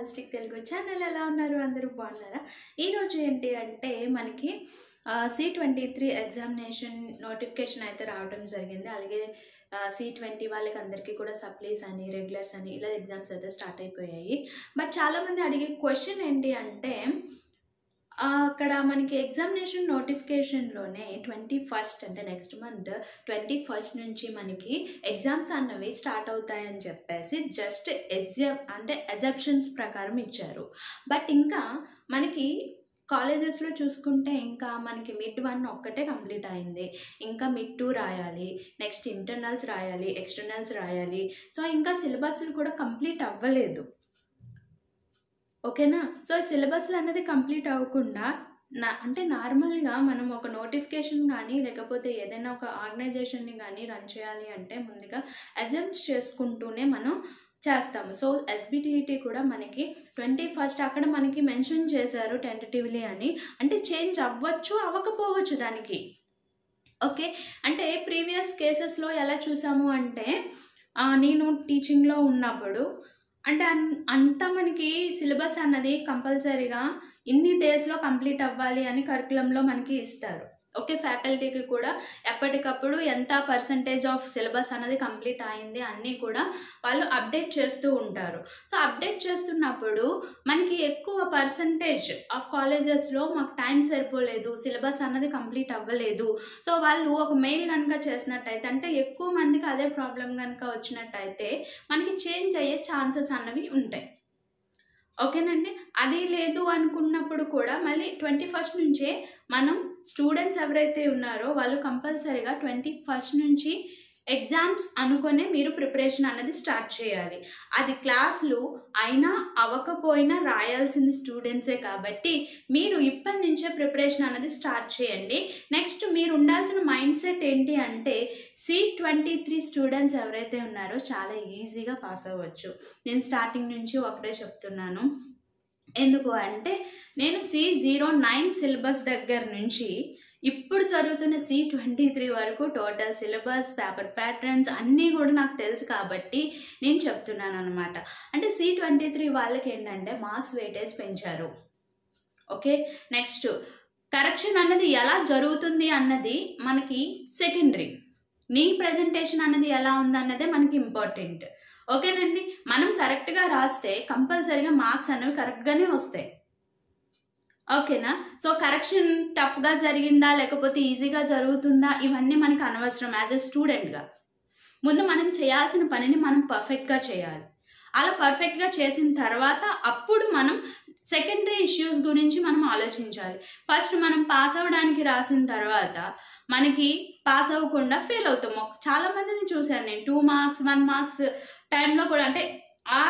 Holistic Telugu channel ఎలా ఉన్నారు? అందరూ బాగున్నారా? ఈరోజు ఏంటి అంటే మనకి C23 ఎగ్జామినేషన్ నోటిఫికేషన్ అయితే రావడం జరిగింది. అలాగే C20 వాళ్ళకి అందరికీ కూడా సప్లీస్ అని రెగ్యులర్స్ అని ఇలా ఎగ్జామ్స్ అయితే స్టార్ట్ అయిపోయాయి. బట్ చాలామంది అడిగే క్వశ్చన్ ఏంటి అంటే అక్కడ మనకి ఎగ్జామినేషన్ నోటిఫికేషన్లోనే 21 అంటే నెక్స్ట్ మంత్ 21 నుంచి మనకి ఎగ్జామ్స్ అన్నవి స్టార్ట్ అవుతాయని చెప్పేసి జస్ట్ అజంప్షన్స్ ప్రకారం ఇచ్చారు. బట్ ఇంకా మనకి కాలేజెస్లో చూసుకుంటే ఇంకా మనకి మిడ్ 1 ఒక్కటే కంప్లీట్ అయింది. ఇంకా మిడ్ 2 రాయాలి, నెక్స్ట్ ఇంటర్నల్స్ రాయాలి, ఎక్స్టర్నల్స్ రాయాలి. సో ఇంకా సిలబస్లు కూడా కంప్లీట్ అవ్వలేదు. ఓకేనా? సో సిలబస్లు అనేది కంప్లీట్ అవ్వకుండా అంటే నార్మల్గా మనం ఒక నోటిఫికేషన్ కానీ లేకపోతే ఏదైనా ఒక ఆర్గనైజేషన్ని కానీ రన్ చేయాలి అంటే ముందుగా అజంప్ట్స్ చేసుకుంటూనే మనం చేస్తాము. సో ఎస్బిటిఈటీ కూడా మనకి 21 అక్కడ మనకి మెన్షన్ చేశారు టెంటటివ్లీ అని. అంటే చేంజ్ అవ్వచ్చు అవ్వకపోవచ్చు దానికి. ఓకే, అంటే ప్రీవియస్ కేసెస్లో ఎలా చూసాము అంటే నేను టీచింగ్లో ఉన్నప్పుడు అంటే అంతా మనకి సిలబస్ అన్నది కంపల్సరీగా ఇన్ని డేస్లో కంప్లీట్ అవ్వాలి అని కరికులంలో మనకి ఇస్తారు. ఓకే, ఫ్యాకల్టీకి కూడా ఎప్పటికప్పుడు ఎంత పర్సంటేజ్ ఆఫ్ సిలబస్ అనేది కంప్లీట్ అయింది అన్నీ కూడా వాళ్ళు అప్డేట్ చేస్తూ ఉంటారు. సో అప్డేట్ చేస్తున్నప్పుడు మనకి ఎక్కువ పర్సంటేజ్ ఆఫ్ కాలేజెస్లో మాకు టైం సరిపోలేదు, సిలబస్ అన్నది కంప్లీట్ అవ్వలేదు. సో వాళ్ళు ఒక మెయిల్ కనుక చేసినట్టయితే అంటే ఎక్కువ మందికి అదే ప్రాబ్లం కనుక వచ్చినట్టయితే మనకి చేంజ్ అయ్యే ఛాన్సెస్ అన్నవి ఉంటాయి. ఓకేనండి, అది లేదు అనుకున్నప్పుడు కూడా మళ్ళీ 21 నుంచే మనం స్టూడెంట్స్ ఎవరైతే ఉన్నారో వాళ్ళు కంపల్సరీగా 21 నుంచి ఎగ్జామ్స్ అనుకునే మీరు ప్రిపరేషన్ అనేది స్టార్ట్ చేయాలి. అది క్లాసులు అయినా అవ్వకపోయినా రాయాల్సింది స్టూడెంట్సే కాబట్టి మీరు ఇప్పటి నుంచే ప్రిపరేషన్ అనేది స్టార్ట్ చేయండి. నెక్స్ట్ మీరు ఉండాల్సిన మైండ్ సెట్ ఏంటి అంటే C23 స్టూడెంట్స్ ఎవరైతే ఉన్నారో చాలా ఈజీగా పాస్ అవ్వచ్చు. నేను స్టార్టింగ్ నుంచి ఒకటే చెప్తున్నాను. ఎందుకు అంటే నేను C09 సిలబస్ దగ్గర నుంచి ఇప్పుడు జరుగుతున్న C23 వరకు టోటల్ సిలబస్, పేపర్ ప్యాటర్న్స్ అన్నీ కూడా నాకు తెలుసు కాబట్టి నేను చెప్తున్నాను అనమాట. అంటే C23 వాళ్ళకి ఏంటంటే మార్క్స్ వెయిటేజ్ పెంచారు. ఓకే, నెక్స్ట్ కరెక్షన్ అన్నది ఎలా జరుగుతుంది అన్నది మనకి సెకండరీ. నీ ప్రజెంటేషన్ అన్నది ఎలా ఉందన్నదే మనకి ఇంపార్టెంట్. ఓకేనండి, మనం కరెక్ట్గా రాస్తే కంపల్సరీగా మార్క్స్ అనేవి కరెక్ట్గానే వస్తాయి. ఓకేనా? సో కరెక్షన్ టఫ్గా జరిగిందా లేకపోతే ఈజీగా జరుగుతుందా ఇవన్నీ మనకి అనవసరం. యాజ్ ఎ స్టూడెంట్గా ముందు మనం చేయాల్సిన పనిని మనం పర్ఫెక్ట్గా చేయాలి. అలా పర్ఫెక్ట్గా చేసిన తర్వాత అప్పుడు మనం సెకండరీ ఇష్యూస్ గురించి మనం ఆలోచించాలి. ఫస్ట్ మనం పాస్ అవ్వడానికి రాసిన తర్వాత మనకి పాస్ అవ్వకుండా ఫెయిల్ అవుతాము. చాలామందిని చూశాను నేను 2 మార్క్స్ 1 మార్క్స్ టైంలో కూడా అంటే ఆ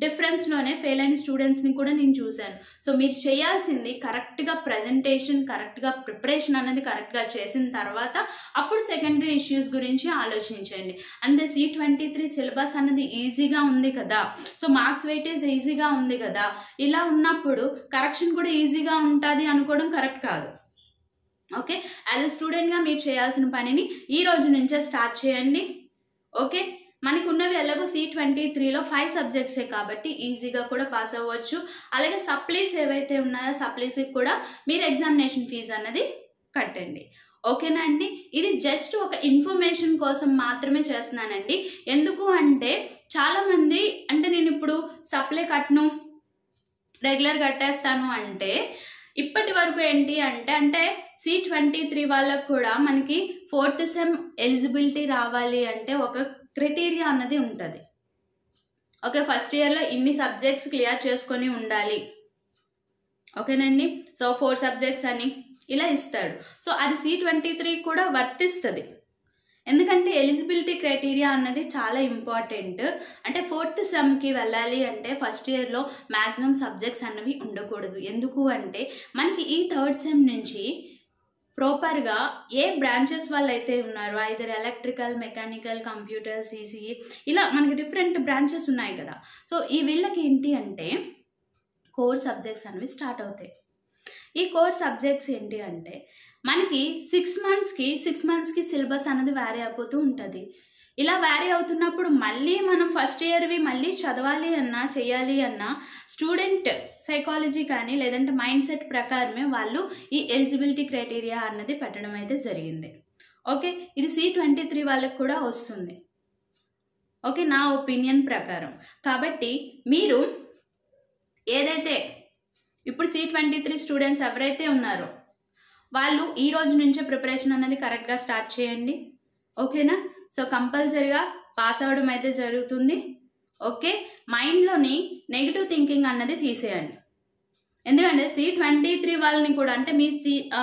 డిఫరెన్స్లోనే ఫెయిల్ అయిన స్టూడెంట్స్ని కూడా నేను చూశాను. సో మీరు చేయాల్సింది కరెక్ట్గా ప్రజెంటేషన్, కరెక్ట్గా ప్రిపరేషన్ అనేది కరెక్ట్గా చేసిన తర్వాత అప్పుడు సెకండరీ ఇష్యూస్ గురించి ఆలోచించండి. అంతే C23 సిలబస్ అనేది ఈజీగా ఉంది కదా, సో మార్క్స్ వెయిటేజ్ ఈజీగా ఉంది కదా, ఇలా ఉన్నప్పుడు కరెక్షన్ కూడా ఈజీగా ఉంటుంది అనుకోవడం కరెక్ట్ కాదు. ఓకే, యాజ్ ఎ స్టూడెంట్గా మీరు చేయాల్సిన పనిని ఈ రోజు నుంచే స్టార్ట్ చేయండి. ఓకే, మనకు ఉన్నవి ఎలాగో C23లో 5 సబ్జెక్ట్సే కాబట్టి ఈజీగా కూడా పాస్ అవ్వచ్చు. అలాగే సప్లీస్ ఏవైతే ఉన్నాయో సప్లీస్కి కూడా మీరు ఎగ్జామినేషన్ ఫీజు అన్నది కట్టండి. ఓకేనా అండి? ఇది జస్ట్ ఒక ఇన్ఫర్మేషన్ కోసం మాత్రమే చేస్తున్నానండి. ఎందుకు అంటే చాలామంది అంటే నేను ఇప్పుడు సప్లై కట్టను రెగ్యులర్ కట్టేస్తాను అంటే ఇప్పటి వరకు ఏంటి అంటే C23 వాళ్ళకు కూడా మనకి 4th సెమ్ ఎలిజిబిలిటీ రావాలి అంటే ఒక క్రైటీరియా అన్నది ఉంటుంది. ఓకే, ఫస్ట్ ఇయర్లో ఇన్ని సబ్జెక్ట్స్ క్లియర్ చేసుకొని ఉండాలి. ఓకేనండి, సో 4 సబ్జెక్ట్స్ అని ఇలా ఇస్తాడు. సో అది C23 కూడా వర్తిస్తుంది. ఎందుకంటే ఎలిజిబిలిటీ క్రైటీరియా అన్నది చాలా ఇంపార్టెంట్. అంటే 4th సెమ్కి వెళ్ళాలి అంటే ఫస్ట్ ఇయర్లో మ్యాక్సిమం సబ్జెక్ట్స్ అన్నవి ఉండకూడదు. ఎందుకు అంటే మనకి ఈ 3rd సెమ్ నుంచి ప్రాపర్గా ఏ బ్రాంచెస్ వాళ్ళు అయితే ఉన్నారో either electrical, mechanical, computer, CCE ఇలా మనకి డిఫరెంట్ బ్రాంచెస్ ఉన్నాయి కదా. సో ఈ వీళ్ళకి ఏంటి అంటే కోర్ సబ్జెక్ట్స్ అనేవి స్టార్ట్ అవుతాయి. ఈ కోర్ సబ్జెక్ట్స్ ఏంటి అంటే మనకి 6 మంత్స్కి సిలబస్ అనేది వేరీ అయిపోతూ ఉంటుంది. ఇలా వ్యారీ అవుతున్నప్పుడు మళ్ళీ మనం ఫస్ట్ ఇయర్వి మళ్ళీ చదవాలి అన్నా చేయాలి అన్నా స్టూడెంట్ సైకాలజీ కానీ లేదంటే మైండ్ సెట్ ప్రకారమే వాళ్ళు ఈ ఎలిజిబిలిటీ క్రైటీరియా అన్నది పెట్టడం అయితే జరిగింది. ఓకే, ఇది C23 వాళ్ళకి కూడా వస్తుంది. ఓకే, నా ఒపీనియన్ ప్రకారం. కాబట్టి మీరు ఏదైతే ఇప్పుడు C23 స్టూడెంట్స్ ఎవరైతే ఉన్నారో వాళ్ళు ఈ రోజు నుంచే ప్రిపరేషన్ అనేది కరెక్ట్గా స్టార్ట్ చేయండి. ఓకేనా? సో కంపల్సరీగా పాస్ అవ్వడం అయితే జరుగుతుంది. ఓకే, మైండ్లోని నెగిటివ్ థింకింగ్ అన్నది తీసేయండి. ఎందుకంటే C23 వాళ్ళని కూడా అంటే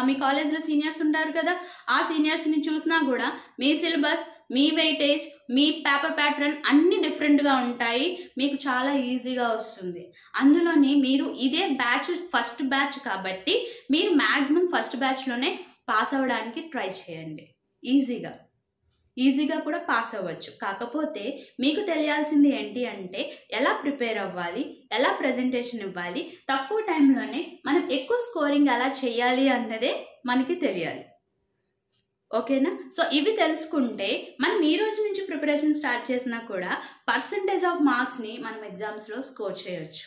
మీ కాలేజ్లో సీనియర్స్ ఉంటారు కదా, ఆ సీనియర్స్ని చూసినా కూడా మీ సిలబస్, మీ వెయిటేజ్, మీ పేపర్ ప్యాటర్న్ అన్నీ డిఫరెంట్గా ఉంటాయి. మీకు చాలా ఈజీగా వస్తుంది. అందులోని మీరు ఇదే బ్యాచ్ ఫస్ట్ బ్యాచ్ కాబట్టి మీరు మ్యాక్సిమం ఫస్ట్ బ్యాచ్లోనే పాస్ అవ్వడానికి ట్రై చేయండి. ఈజీగా కూడా పాస్ అవ్వచ్చు. కాకపోతే మీకు తెలియాల్సింది ఏంటి అంటే ఎలా ప్రిపేర్ అవ్వాలి, ఎలా ప్రజెంటేషన్ ఇవ్వాలి, తక్కువ టైంలోనే మనం ఎక్కువ స్కోరింగ్ ఎలా చేయాలి అన్నదే మనకి తెలియాలి. ఓకేనా? సో ఇవి తెలుసుకుంటే మనం ఈ రోజు నుంచి ప్రిపరేషన్ స్టార్ట్ చేసినా కూడా పర్సంటేజ్ ఆఫ్ మార్క్స్ని మనం ఎగ్జామ్స్లో స్కోర్ చేయొచ్చు.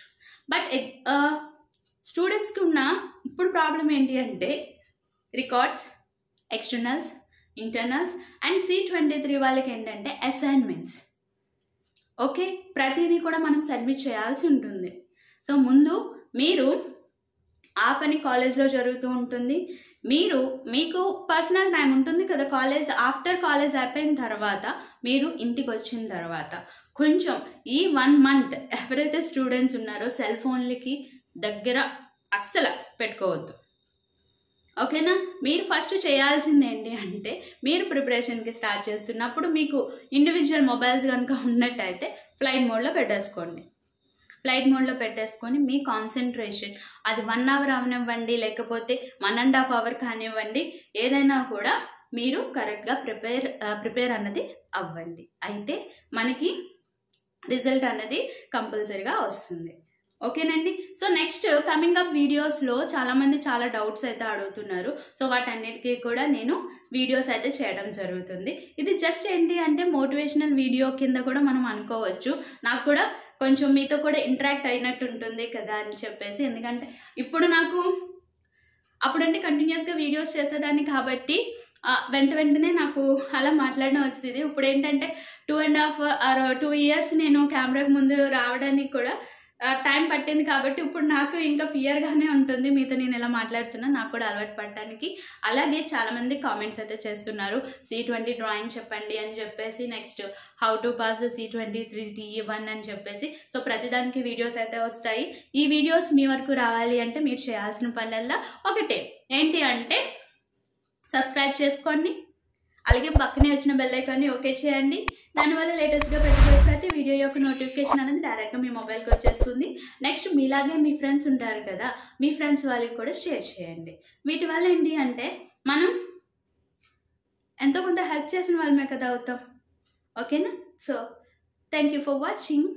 బట్ స్టూడెంట్స్కి ఉన్న ఇప్పుడు ప్రాబ్లం ఏంటి అంటే records, externals, internals and C23 వాళ్ళకి ఏంటంటే అసైన్మెంట్స్. ఓకే, ప్రతిదీ కూడా మనం సబ్మిట్ చేయాల్సి ఉంటుంది. సో ముందు మీరు ఆ పని కాలేజ్లో జరుగుతూ ఉంటుంది. మీకు పర్సనల్ టైం ఉంటుంది కదా, ఆఫ్టర్ కాలేజ్ అయిపోయిన తర్వాత మీరు ఇంటికి వచ్చిన తర్వాత కొంచెం ఈ 1 month ఎవరైతే స్టూడెంట్స్ ఉన్నారో సెల్ ఫోన్లకి దగ్గర అస్సలు పెట్టుకోవద్దు. ఓకేనా? మీరు ఫస్ట్ చేయాల్సింది ఏంటి అంటే మీరు ప్రిపరేషన్కి స్టార్ట్ చేస్తున్నప్పుడు మీకు ఇండివిజువల్ మొబైల్స్ కనుక ఉన్నట్టయితే ఫ్లైట్ మోడ్లో పెట్టేసుకొని మీ కాన్సన్ట్రేషన్ అది 1 hour అవనివ్వండి, లేకపోతే 1.5 hour కానివ్వండి, ఏదైనా కూడా మీరు కరెక్ట్గా ప్రిపేర్ అన్నది అవ్వండి. అయితే మనకి రిజల్ట్ అన్నది కంపల్సరీగా వస్తుంది. ఓకేనండి? సో నెక్స్ట్ కమింగ్ అప్ వీడియోస్లో చాలామంది చాలా డౌట్స్ అయితే అడుగుతున్నారు. సో వాటన్నిటికీ కూడా నేను వీడియోస్ అయితే చేయడం జరుగుతుంది. ఇది జస్ట్ ఏంటి అంటే మోటివేషనల్ వీడియో కింద కూడా మనం అనుకోవచ్చు. నాకు కూడా కొంచెం మీతో కూడా ఇంటరాక్ట్ అయినట్టు ఉంటుంది కదా అని చెప్పేసి. ఎందుకంటే ఇప్పుడు నాకు అప్పుడంటే కంటిన్యూస్గా వీడియోస్ చేసేదాన్ని కాబట్టి వెంటనే నాకు అలా మాట్లాడడం వచ్చింది. ఇప్పుడు ఏంటంటే 2.5 years నేను కెమెరాకి ముందు రావడానికి కూడా టైం పట్టింది కాబట్టి ఇప్పుడు నాకు ఇంకా ఫియర్గానే ఉంటుంది మీతో నేను ఎలా మాట్లాడుతున్నా, నాకు కూడా అలవాటు పడటానికి. అలాగే చాలామంది కామెంట్స్ అయితే చేస్తున్నారు C20 డ్రాయింగ్ చెప్పండి అని చెప్పేసి, next how to pass the C23 TE1 అని చెప్పేసి. సో ప్రతిదానికి వీడియోస్ అయితే వస్తాయి. ఈ వీడియోస్ మీ వరకు రావాలి అంటే మీరు చేయాల్సిన పనులల్లా ఒకటే ఏంటి అంటే సబ్స్క్రైబ్ చేసుకోండి, అలాగే పక్కనే వచ్చిన బెల్ ఐకాన్ని ఓకే చేయండి. దానివల్ల లేటెస్ట్గా ప్రతి వీడియో యొక్క నోటిఫికేషన్ అనేది డైరెక్ట్గా మీ మొబైల్కి వచ్చేస్తుంది. నెక్స్ట్ మీలాగే మీ ఫ్రెండ్స్ ఉంటారు కదా, మీ ఫ్రెండ్స్ వాళ్ళకి కూడా షేర్ చేయండి. వీటి వల్ల ఏంటి అంటే మనం ఎంతో కొంత హెల్ప్ చేసిన వాళ్ళమే కదా అవుతాం. ఓకేనా? So thank you for watching.